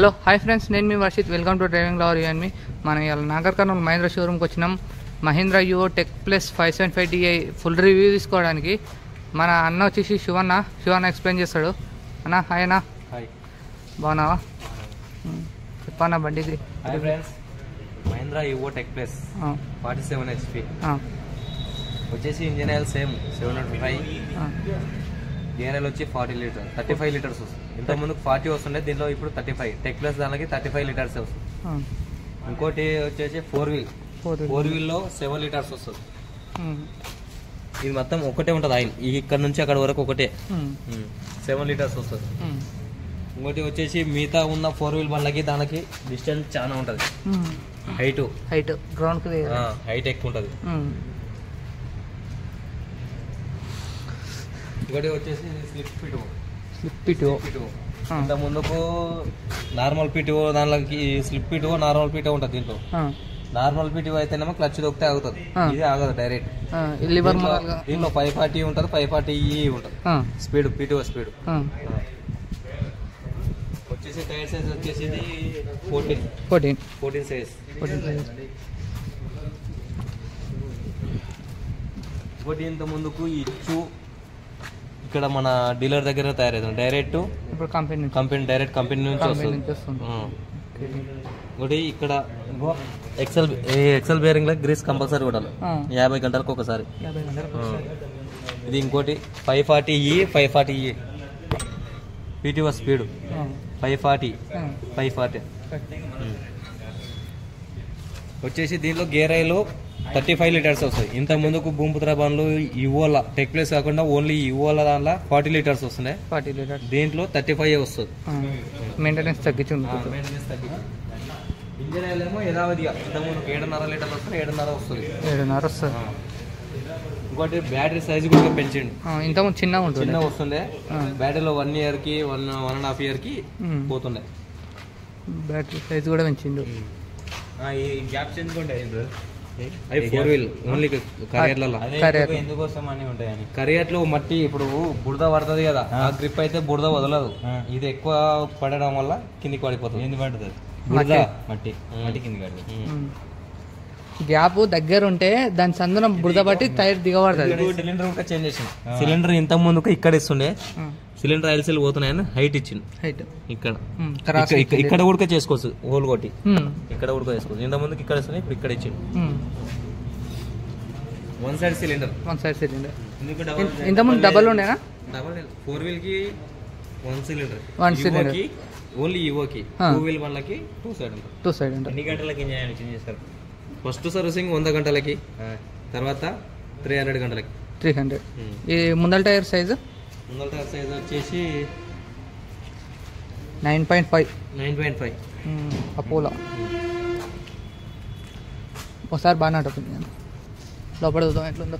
Hello hi friends, నేను మీ Varshith. Welcome to driving lover you and me. మనం ఇవాళ నాగర్ కర్నూలు మహీంద్రా షోరూమ్కి వచ్చినాం. Mahindra Yuvo tech plus 575Di full review తీసుకోవడానికి. మన అన్న వచ్చేసి శివన్న ఎక్స్ప్లెయిన్ చేస్తాడు. అన్న హాయ్ అన్న. హాయ్, బాగున్నావా? చెప్పన్నా బండికి. Hi friends, Mahindra Yuvo tech plus 47 HP వచ్చేసి engine oil same 705, gear oil వచ్చి 40 లీటర్ 35 లీటర్స్ వస్తుంది. ఇంతకుముందు 40 వస్తుండే, దీంట్లో ఇప్పుడు 35. టెక్ ప్లస్ దానికి 35 లీటర్స్ వస్తుంది. ఇంకోటి వచ్చేసి ఫోర్ వీల్లో 7 లీటర్స్ వస్తుంది. ఇది మొత్తం ఒకటే ఉంటుంది ఆయిల్, ఇక్కడ నుంచి అక్కడ వరకు ఒకటే 7 లీటర్స్ వస్తుంది. ఇంకోటి వచ్చేసి మిగతా ఉన్న 4 వీల్ బండ్లకి దానికి డిస్టెన్స్ చాలా ఉంటుంది. హైట్ గ్రౌండ్ హైట్ ఎక్కువ ఉంటుంది. ఇంకోటి వచ్చేసి స్లిప్ పిటో. ఇంత ముందుకు నార్మల్ పిటిఓ, దానిలోకి స్లిప్ పిటిఓ, నార్మల్ పిటిఓ ఉంటుంది. దీంట్లో నార్మల్ పిటిఓ అయితేనేమో క్లచ్ దొక్కితే ఆగుతుంది, ఇది ఆగదు డైరెక్ట్. దీంట్లో 540 ఉంటుంది, 540E ఉంటుంది స్పీడ్, పిటిఓ స్పీడ్. వచ్చేసి టైర్ సైజ్ వచ్చేసి 14 సైజ్. ఇంకోటి ఇంత ముందుకు ఇచ్చు ఇక్కడ మన డీలర్ దగ్గర తయారవుతుంది, డైరెక్ట్ కంపెనీ డైరెక్ట్ కంపెనీ నుంచి వస్తుంది. ఇంకోటి ఇక్కడ ఎక్సెల్ బేరింగ్ లో గ్రీస్ కంపల్సరీ కొట్టాలి 50 గంటలకు ఒకసారి. ఇది ఇంకోటి 540E పిటిఓ స్పీడ్ 540. వచ్చేసి దీనిలో గేర్ ఆయిల్ 35 లీటర్స్ వస్తాయి. ఇంత ముందుకు భూమిపుత్ర బండ్లు ఇవోలా టెక్ ప్లేస్ కాకుండా ఓన్లీ ఇవోలా దాంట్లో 40 లీటర్స్ వస్తున్నాయి. 40 లీటర్స్ దీంట్లో 35 వస్తుంది. మెయింటెనెన్స్ తగ్గించింది. ఇంజిన్ ఆయిల్ ఏమో యథావధిగా ఇంతకుముందు 7.5 లీటర్లు వస్తుంది, 7.5 వస్తుంది. ఇంకోటి బ్యాటరీ సైజ్ కూడా పెంచండి. ఇంతకుముందు చిన్న వస్తుండే, బ్యాటరీలో 1 year కి 1.5 year కి పోతుండే. బ్యాటరీ సైజ్ కూడా పెంచిండు. ఈ గ్యాప్ చేంజ్ ఉంటాయి. అది 4 వీల్ ఓన్లీ ఎందుకోసం అని ఉంటాయని. కరియట్లో మట్టి ఇప్పుడు బురద పడుతుంది కదా, ఆ గ్రిప్ అయితే బురద వదలదు. ఇది ఎక్కువ పడడం వల్ల కిందికి పడిపోతుంది. ఎందుకు పడుతుంది? మట్టి కింది పడుతుంది. గ్యాప్ దగ్గర ఉంటే దాని సందున బురద పట్టి టైర్ దిగబడుతుంది. సిలిండర్ కూడా చేంజ్ చేసింది. సిలిండర్ ఇంత ముందుకు ఇక్కడ ఇస్తుండే, సిలిండర్ ఆయిల్ సెల్ పోతున్నాయని హైట్ ఇచ్చింది. ఇక్కడ కూడా చేసుకోవచ్చు, హోల్ కొట్టి ఇక్కడ కూడా చేసుకోవచ్చు. ఇంత ముందుకు ఇక్కడ ఇస్తుంది, ఇప్పుడు ఇక్కడ ఇచ్చింది. 1 side సిలిండర్. ఇంత ముందు డబల్ ఉండేనా? 4 వీల్ కి 1 సిలిండర్. ఓన్లీ ఇవోకి 2 వీల్ బండ్లకి 2 సైడ్ ఉంటుంది. ఎన్ని గంటలకి ఇంజన్ చేంజ్ చేస్తారు? ఫస్ట్ సర్వీసింగ్ 100 గంటలకి, తర్వాత 300 గంటలకి. 300. ఈ ముందల టైర్ సైజు వచ్చేసి 9.5 అపోలో. ఒకసారి బాగా నడుతుంది, లోపల ఎట్లుందో.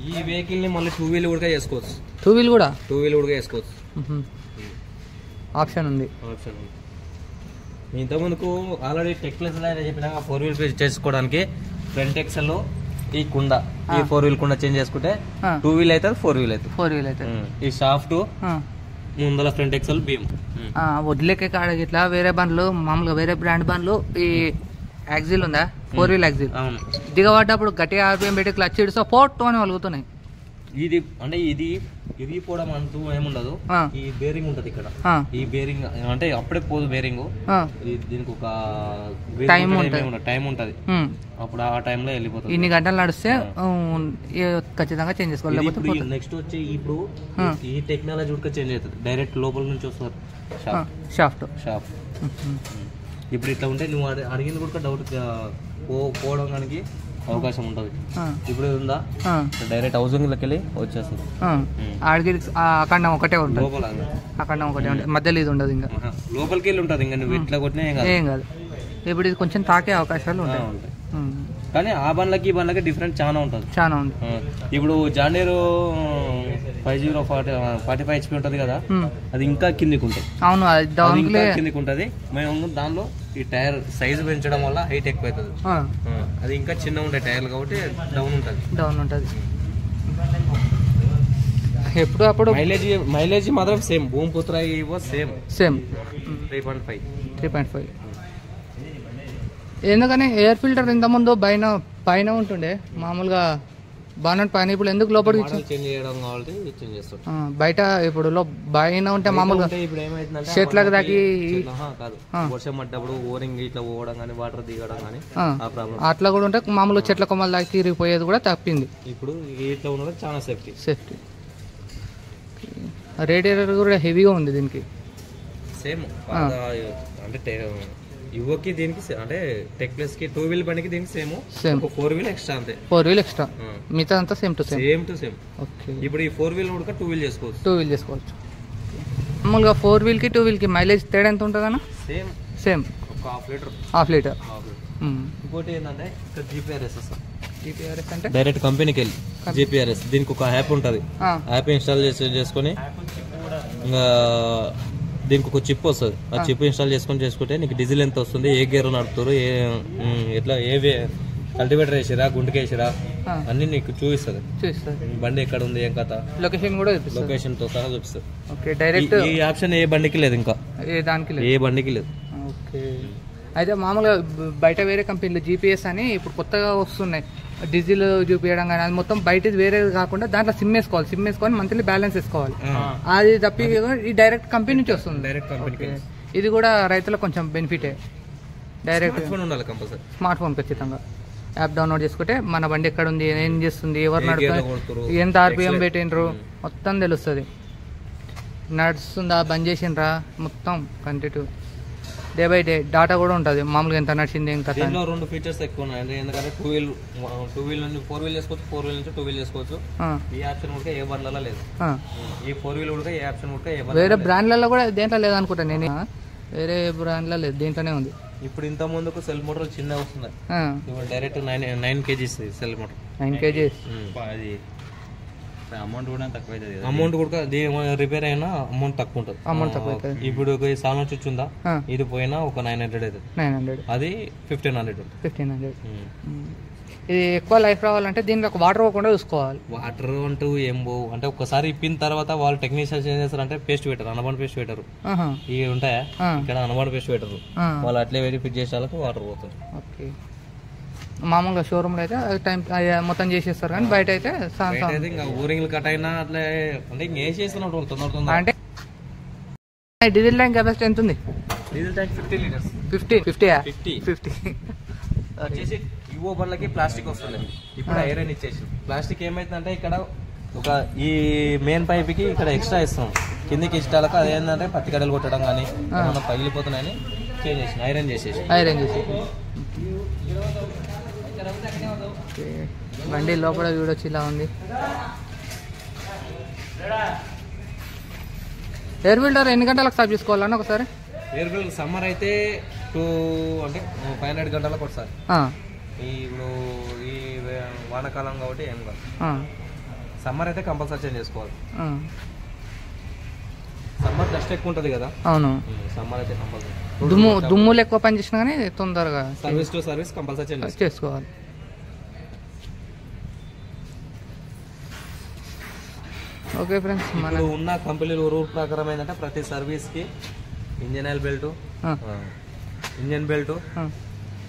ఈ వెహికల్ ని మళ్ళీ 2 వీల్ కూడా చేసుకోవచ్చు. 2 వీల్ కూడా చేసుకోవచ్చు. ఆప్షన్ ఉంది. ఇంతకుముందుకు ఆల్రెడీ టెక్ ప్లస్ చెప్పినా 4 వీల్ చేసుకోవడానికి ఫ్రంట్ ఎక్సెల్ ఈ కుండ, ఈ 4 వీల్ కుండ చేంజ్ చేసుకుంటే 2 వీల్ అవుతుంది, 4 వీల్ అవుతుంది. ఈ షాఫ్ట్ ముందల ఫ్రంట్ ఎక్సెల్ బీమ్ వదిలేకే కాడ ఇట్లా వేరే బండ్లు మామూలుగా వేరే బ్రాండ్ బండ్లు ఈ యాక్సిల్ ఉందా, 4 వీల్ యాక్సిల్ దిగబడ్డప్పుడు గట్టిగా RPM పెట్టి క్లచ్ ఇడిస్తే పోట్ అని వలుగుతున్నాయి. ఇది అంటే ఇది ఇరిగిపోవడం అంటూ ఏముండదు. ఈ బేరింగ్ ఉంటది ఇక్కడ, ఈ బేరింగ్ అంటే అప్పుడే పోదు బేరింగ్. దీనికి ఒక టైం ఉంటది, అప్పుడు ఆ టైంలో వెళ్ళిపోతుంది. ఇన్ని గంటలు నడిస్తే ఖచ్చితంగా చేంజ్ చేసుకోవాలి. నెక్స్ట్ వచ్చి ఇప్పుడు ఈ టెక్నాలజీ కూడా చేంజ్ అవుతుంది. డైరెక్ట్ లోపల నుంచి వస్తారు షాఫ్ట్. ఇప్పుడు ఇట్లా ఉంటే నువ్వు అడిగింది కూడా డౌట్ పోవడం కానీ అవకాశం ఉంటుంది. ఇప్పుడు ఉందా, డైరెక్ట్ హౌసింగ్ లోకి వెళ్ళి వచ్చేస్తుంది. అక్కడ ఒకటే ఉంటుంది, మధ్యలో ఇది ఉండదు. ఇంకా లోపలికి వెళ్ళి ఉంటుంది. ఇంకా నువ్వు ఎట్లా కొట్టినా ఏం కాదు. ఇప్పుడు ఇది కొంచెం తాకే అవకాశాలు ఉంటాయి, కానీ ఆ బండ్లకి ఈ బండ్లకి డిఫరెంట్ చాలా ఉంటుంది. ఇప్పుడు జాండీర్ 45 HP ఉంటుంది కదా, అది ఇంకా కిందికి ఉంటుంది. అవును, కిందికి ఉంటుంది. మేము దానిలో ఈ టైర్ సైజు పెంచడం వల్ల హైట్ ఎక్కువ అవుతుంది. అది ఇంకా చిన్న ఉండే టైర్లు కాబట్టి డౌన్ ఉంటుంది. ఎప్పుడు అప్పుడు మైలేజ్ మాత్రం సేమ్. Bhoomiputra EO same 3.5. ఎందుకని ఎయిర్ ఫిల్టర్ ఇంతకుముందు పైన ఉంటుండే మామూలుగా బాగా పైన, ఇప్పుడు ఎందుకు లోపలికి చేంజ్ చేయడం కావాలి చేంజ్ చేస్తాడు. బయట ఇప్పుడు పైన ఉంటే మామూలుగా ఇప్పుడు ఏమైతుందంటే షెట్లకు దాకి కాదు, వర్షం పడ్డప్పుడు ఓరింగ్ ఇట్లా పోవడం కానీ వాటర్ దిగడం కానీ ఆ ప్రాబ్లం అట్లా కూడా ఉంటే మామూలుగా చెట్ల కొమ్మల దాకా తిరిగిపోయేది కూడా తప్పింది. ఇప్పుడు ఇట్లా ఉండడం చాలా సేఫ్టీ. రేడియేటర్ కూడా హెవీగా ఉంది దీనికి. సేమ్ అంటే యువకి దీనికి అంటే టెక్ ప్లస్ కి 2 వీల్ బండికి దీనికి సేమ్ 4 వీల్ ఎక్స్ట్రా అంతే. 4 వీల్ ఎక్స్ట్రా, మిగతా అంతా సేమ్ టు సేమ్. ఓకే, ఇప్పుడు ఈ 4 వీల్ కూడా 2 వీల్ చేసుకోవచ్చు. మామూలుగా 4 వీల్ కి 2 వీల్ కి మైలేజ్ తేడా ఎంత ఉంటుంది అన్న? సేమ్ ఒక హాఫ్ లీటర్. ఇంకోటి ఏంటంటే ఇక్కడ జీపీఆర్ఎస్ అంటే డైరెక్ట్ కంపెనీకి వెళ్ళి జీపీఆర్ఎస్ దీనికి ఒక యాప్ ఉంటుంది. యాప్ ఇన్స్టాల్ చేసుకొని ఇంకా దీనికి ఒక చిప్ వస్తుంది. ఆ చిప్ ఇన్స్టాల్ చేసుకుంటే నీకు డీజిల్ ఎంత వస్తుంది, ఏ గేర్ నడుపుతారు, ఎట్లా ఏ కల్టివేటర్ వేసిరా, గుంటుకు వేసిరా అన్ని నీకు చూపిస్తుంది. బండి ఎక్కడ ఉంది, ఏం కథ, లొకేషన్ తో సహా చూపిస్తుంది. డైరెక్ట్ ఈ ఆప్షన్ ఏ బండికి లేదు, ఇంకా ఏ బండికి లేదు. అయితే మామూలుగా బయట వేరే కంపెనీలు జీపీఎస్ అని ఇప్పుడు కొత్తగా వస్తున్నాయి, డీజిల్ చూపించడం కానీ అది మొత్తం బయటది వేరేది కాకుండా దాంట్లో సిమ్ వేసుకొని మంత్లీ బ్యాలెన్స్ వేసుకోవాలి. అది తప్పి ఈ డైరెక్ట్ కంపెనీ నుంచి వస్తుంది. ఇది కూడా రైతులకు కొంచెం బెనిఫిటే. డైరెక్ట్ స్మార్ట్ ఫోన్ ఖచ్చితంగా యాప్ డౌన్లోడ్ చేసుకుంటే మన బండి ఎక్కడ ఉంది, ఏం చేస్తుంది, ఎవరు నడుపుతారు, ఎంత ఆర్పిఎం పెట్టిండ్రు మొత్తం తెలుస్తుంది. నడుస్తుందా, బంద్ చేసిండ్రా మొత్తం continue day by day data కూడా ఉంటుంది. మామూలుగా ఎంత నడిచింది ఇంకా. దీనిలో 2 ఫీచర్స్ ఎక్కువ ఉన్నాయి. ఎందుకంటే 2 వీల్ నుంచి 4 వీల్ చేసుకోవచ్చు, 4 వీల్ నుంచి 2 వీల్ చేసుకోవచ్చు. ఈ ఆప్షన్ కూడా ఏ బండ్లలో లేదు. ఈ 4 వీల్ కూడా ఏ ఆప్షన్ కూడా వేరే బ్రాండ్లలో కూడా దేంట్లో లేదనుకుంటా నేను. వేరే బ్రాండ్లో లేదు, దీంట్లోనే ఉంది. ఇప్పుడు ఇంత ముందుకు సెల్ మోటార్ చిన్నగా వస్తున్నాయి. ఇప్పుడు direct 9 kgs cell motor. 9 kgs. అది అమౌంట్ కూడా తక్కువ అవుతుంది. అమౌంట్ కూడా రిపేర్ అయినా అమౌంట్ తక్కువ ఉంటుంది. ఇప్పుడు సాల్మన్ స్విచ్ ఉందా, ఇది పోయినా ఒక 900 అవుతుంది. 900 అది 1500. ఇది ఎక్కువ లైఫ్ రావాలంటే దీనికి ఒక వాటర్ పోకుండా చూసుకోవాలి. వాటర్ అంటూ ఏం పోవు. అంటే ఒక్కసారి ఇప్పిన తర్వాత వాళ్ళు టెక్నీషియన్స్ ఏం చేస్తారంటే పేస్ట్ పెట్టారు, అనబాన్ పేస్ట్ పెట్టారు. ఇవి ఉంటాయా ఇక్కడ అనబాన్ పేస్ట్ పెట్టరు, వాళ్ళు అట్లే వెరిఫిట్ చేసే వాళ్ళకి వాటర్ పోతుంది. ఓకే, మామూలుగా షోరూమ్ లో అయితే టైం మొత్తం చేసేస్తారు, కానీ బయట అయితే ఇంకా ఊరింగ్లు కట్ అయినా అట్లా అంటే ఇంకేం చేస్తున్నారు తొందర. అంటే డీజిల్ ట్యాంక్ కెపాసిటీ ఎంత ఉంది? Diesel tank 50 litres. 50 వచ్చేసి యువో బండ్లకి ప్లాస్టిక్ వస్తుంది. ఇప్పుడు ఐరన్ ఇచ్చేసి ప్లాస్టిక్ ఏమైతుందంటే ఇక్కడ ఒక ఈ మెయిన్ పైప్ కి ఇక్కడ ఎక్స్ట్రా ఇస్తాం, కిందికి ఇష్టాలకు అదేంటంటే పత్తి కడలు కొట్టడం కానీ ఏమన్నా పగిలిపోతున్నాయని చేంజ్ చేసి ఐరన్ చేసేసి. బండి లోపల చూడొచ్చు, ఇలా ఉంది. ఎయిర్ ఫిల్టర్ ఎన్ని గంటలకు స్టాప్ చేసుకోవాలన్న ఒకసారి? ఎయిర్ ఫిల్టర్ సమ్మర్ అయితే 500 గంటలకు ఒకసారి. ఇప్పుడు ఈ వానాకాలం కాబట్టి ఏం కాదు. సమ్మర్ అయితే కంపల్సరీ చేంజ్ చేసుకోవాలి. సమ్మర్ డస్ట్ ఎక్కువ ఉంటుంది కదా. అవును, సమ్మర్ అయితే కంపల్సరీ. దుమ్ములు ఎక్కువ పని చేసినా కానీ తొందరగా service to service compulsory change చేసుకోవాలి. ఓకే ఫ్రెండ్స్, మన ఉన్న కంపెనీలు రూల్ ప్రకారం ఏంటంటే ప్రతి సర్వీస్ కి ఇంజన్ బెల్ట్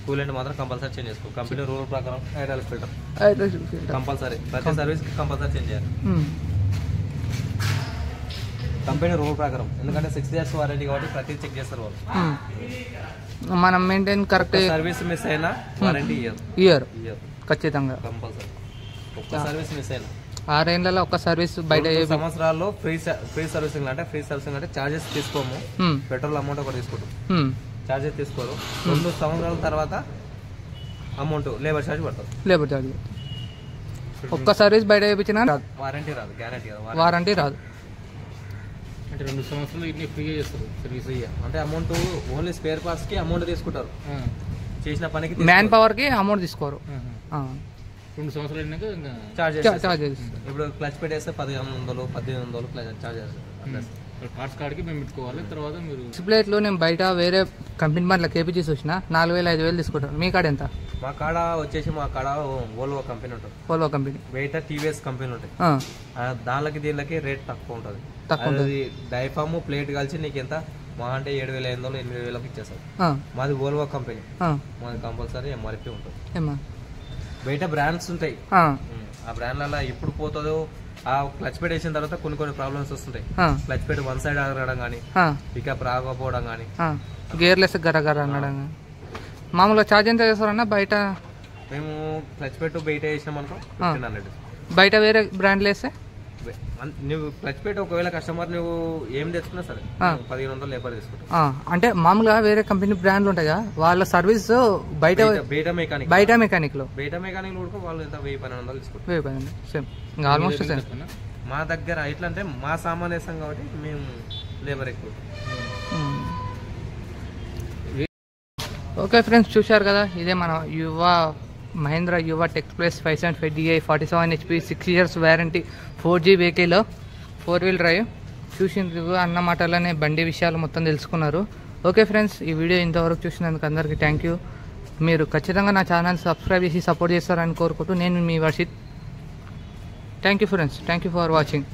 కూలెంట్ మాత్రం కంపల్సరీ చేంజ్ చేసుకో. కంపెనీ రూల్ ప్రకారం హైడ్రాలిక్ ఫిల్టర్ కంపల్సరీ ప్రతి సర్వీస్ కి కంపల్సరీ చేంజ్ చేయాలి. కంపెనీ రూల్ ప్రకారం, ఎందుకంటే 6 years వారంటీ కాబట్టి ప్రతి చెక్ చేస్తారు వాళ్ళు. మనం మెయింటైన్ కరెక్ట్. సర్వీస్ మిస్ అయినా వారంటీ ఇయర్ ఖచ్చితంగా కంపల్సరీ. ఒక్క సర్వీస్ మిస్ అయినా 6 ఏళ్లలో ఒక్క సర్వీస్ బయట. సంవత్సరాల్లో ఫ్రీ సర్వీసింగ్ అంటే చార్జెస్ తీసుకోము. పెట్రోల్ అమౌంట్ ఒకటి తీసుకుంటాం, చార్జెస్ తీసుకోరు. 2 సంవత్సరాల తర్వాత అమౌంట్ లేబర్ ఛార్జ్ పడతారు. ఒక్క సర్వీస్ బయట చేయించినా వారంటీ రాదు, వారంటీ రాదు. అంటే 2 సంవత్సరాలు ఇన్ని ఫ్రీగా చేస్తారు సర్వీస్. అంటే అమౌంట్ ఓన్లీ స్పేర్ పార్ట్స్ కి అమౌంట్ తీసుకుంటారు, చేసిన పనికి. మ్యాన్ పవర్ కి అమౌంట్ తీసుకోరు. 2 సంవత్సరాలు చార్జెస్. ఇప్పుడు క్లచ్ పెట్టేస్తే 1500 1800 చార్జ్ చేస్తారు. పార్ట్స్ కాడికి మేము పెట్టుకోవాలి. తర్వాత మీరు డిస్ప్లేట్లో నేను బయట వేరే కంపెనీ బండ్ల కేపీజీ చూసిన 4,000-5,000 తీసుకుంటారు. మీ కాడ ఎంత? మా కాడ వోల్వో కంపెనీ ఉంటుంది. వోల్వో కంపెనీ బయట టీవీఎస్ కంపెనీలు ఉంటాయి. దానికి దీనికి రేట్ తక్కువ ఉంటుంది. డైఫామ్ ప్లేట్ కలిసి నీకు ఎంత మా అంటే 7,500 8,000 ఇచ్చేస్తారు. మాది వోల్వో కంపెనీ, మాది కంపల్సరీ ఎంఆర్పి ఉంటుంది. బయట బ్రాండ్స్ ఉంటాయి, ఆ బ్రాండ్లలో ఎప్పుడు పోతుందో ఆ క్లచ్ పెట్ వేసిన తర్వాత కొన్ని ప్రాబ్లమ్స్ వస్తుంటాయి. క్లచ్ పెట్ వన్ సైడ్ ఆగడం కానీ, పికప్ రాకపోవడం కానీ, గేర్లెస్ గరగర అనడం. మామూలుగా ఛార్జ్ ఎంత చేస్తారన్నా బయట? మేము క్లచ్ పెట్ బయట వేసినాం అనుకో 1,500. బయట వేరే బ్రాండ్లు వేస్తే నువ్వు క్లచ్ పెట్ ఒకవేళ కస్టమర్ నువ్వు ఏం తెచ్చుకున్నా సరే 1,500 లేబర్ తీసుకుంటావు. అంటే మామూలుగా వేరే కంపెనీ బ్రాండ్లు ఉంటాయి కదా, వాళ్ళ సర్వీస్ బయట మెకానిక్ లో కూడా వాళ్ళు ఎంత 1,000-1,200 తీసుకుంటారు. 1,000 సేమ్ ఆల్మోస్ట్ సేమ్. మా దగ్గర ఎట్లా అంటే మా సామాన్ వేస్తాం కాబట్టి మేము లేబర్ ఎక్కువ. ఓకే ఫ్రెండ్స్, చూశారు కదా, ఇదే మన మహీంద్రా యువ tech plus 575DI 47 HP 6 years warranty 4G vehicle 4-wheel drive. చూసిండ్రు అన్న మాటలనే బండి విషయాలు మొత్తం తెలుసుకున్నారు. ఓకే ఫ్రెండ్స్, ఈ వీడియో ఇంతవరకు చూసినందుకు అందరికీ థ్యాంక్ యూ. మీరు ఖచ్చితంగా నా ఛానల్ సబ్స్క్రైబ్ చేసి సపోర్ట్ చేస్తారని కోరుకుంటూ నేను మీ Varshith. Thank you friends, thank you for watching.